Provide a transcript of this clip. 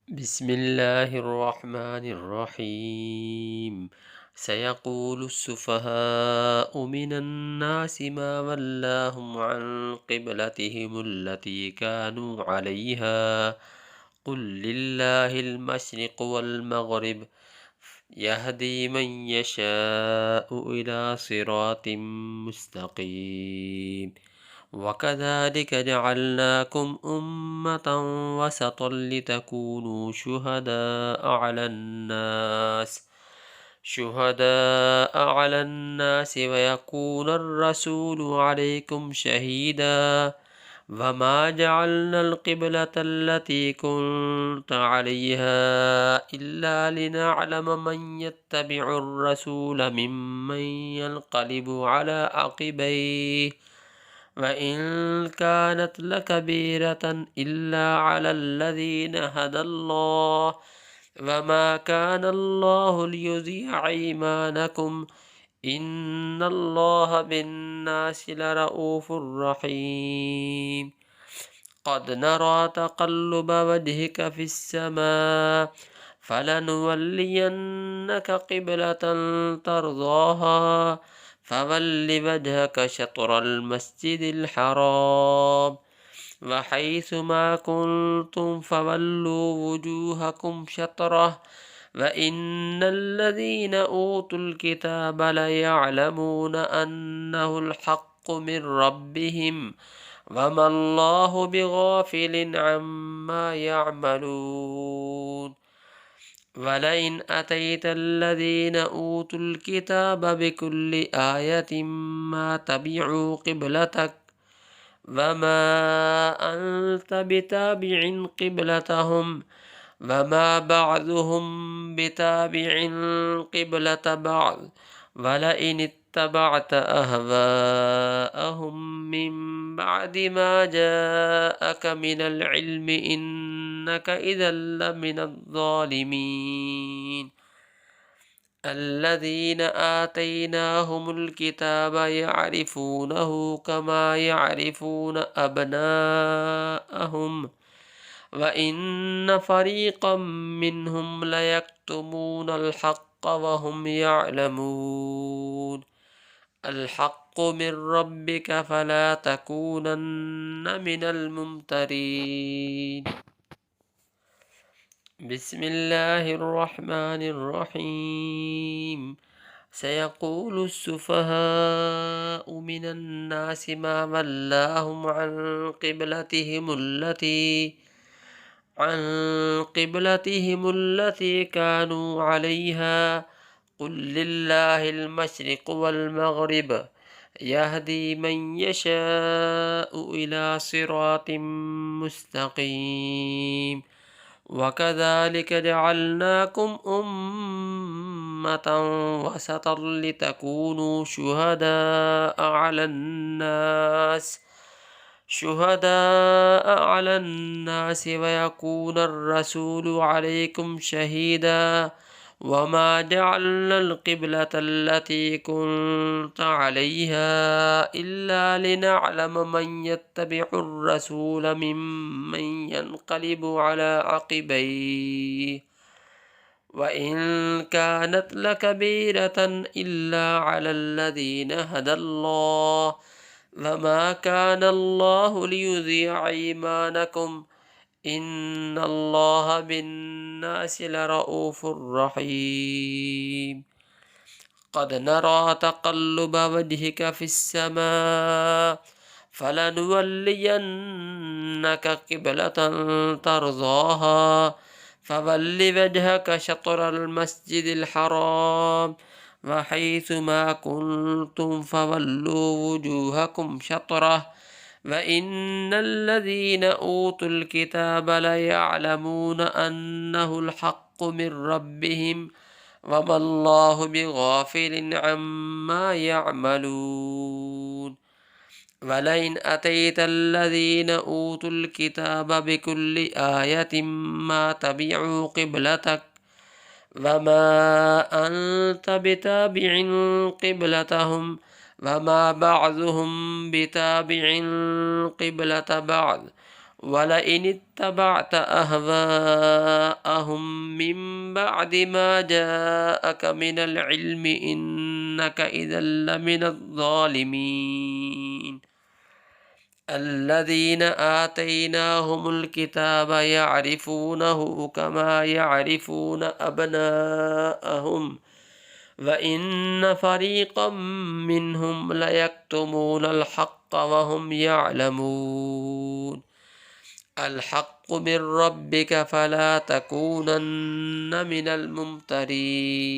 बिस्मिल्लाहिर्रहमानिर्रहीम। सयक़ूलुस्सुफ़हाअु मिनन्नासि मा वल्लाहुम अन क़िब्लतिहिमुल्लती कानू अलैहा क़ुल लिल्लाहिल मशरिक़ु वल मग़रिब यहदी मन यशाअु इला सिरातिम मुस्तक़ीम। वकज़ालिक जअलनाकुम उम्मतन वसतन लितकूनू शुहदाअ अलन्नास वयकूनर रसूलु अलैकुम शहीदा वमा जअलनल क़िब्लतल्लती कुन्त अलैहा इल्ला लिनअलम मन यत्तबिउर रसूल मिम्मन यन्क़लिबु अला अक़िबैहि वइन कानत लकबीरतन इल्ला अलल्लज़ीन हदल्लाह वमा कानल्लाहु लियुज़िअ ईमानकुम इन्नल्लाह बिन्नासि लरऊफ़ुर रहीम। क़द नरा तक़ल्लुब वजहिक फ़िस्समाअ फलनुवल्लियन्नक क़िब्लतन तर्ज़ाहा फ़वल्लि वजहक शत्रल मस्जिदिल हराम वहैसुमा कुन्तुम फ़वल्लू वुजूहकुम शत्रह वइन्नल्लज़ीन ऊतुल किताब लयअलमून अन्नहुल हक़्क़ु मिर रब्बिहिम वमल्लाहु बिगाफ़िलिन अम्मा यअमलून। वलइन अतैतल्लज़ीन ऊतुल किताब बिकुल्लि आयतिम मा तबिअू क़िब्लतक वमा अन्त बिताबिइन क़िब्लतहुम वमा बअदुहुम बिताबिइन क़िब्लत बअद वलइन इत्तबअत अहवाअहुम मिन बअदि मा जाअक मिनल इल्मि इन्नक इज़न लमिनज़ ज़ालिमीन। الذين آتيناهم الكتاب يعرفونه كما يعرفون أبناءهم وإن فريقا منهم ليكتمون الحق وهم يعلمون الحق من ربك فلا تكونن من الممترين। बिस्मिल्लाहिर्रहमानिर्रहीम। सयक़ूलु السفهاء من الناس ما वल्लाहुम عن قبلتهم التي كانوا عليها قل لله المشرق والمغرب يهدي من يشاء إلى صراط مستقيم। وكذلك جعلناكم أمة وسطا لتكونوا شهداء على الناس ويكون الرسول عليكم شهيدا وما جعلنا القبلة التي كنت عليها إلا لنعلم من يتبع الرسول ممن ينقلب على عقبيه وإن كانت لكبيرة إلا على الذين هدى الله وما كان الله ليضيع إيمانكم إن الله بالناس لرؤوف رحيم। قد نرى تقلب وجهك في السماء فلنولينك قبلة ترضاها فول وجهك شطر المسجد الحرام وحيثما كنتم فولوا وجوهكم شطره وإن الذين أوتوا الكتاب ليعلمون أنه الحق من ربهم وما الله بغافل عما يعملون। ولئن أتيت الذين أوتوا الكتاب بكل آية ما تبعوا قبلتك وما أنت بتابع قبلتهم وما بعضهم بتابع قبلة بعض ولئن اتبعت أهواءهم بعد ما جاءك من العلم إنك إذا لمن الظالمين الذين آتيناهم الكتاب يعرفونه كما يعرفون أبناءهم وإن فريقا منهم ليكتمون الحق وهم يعلمون الحق من ربك فلا تكونن من الممترين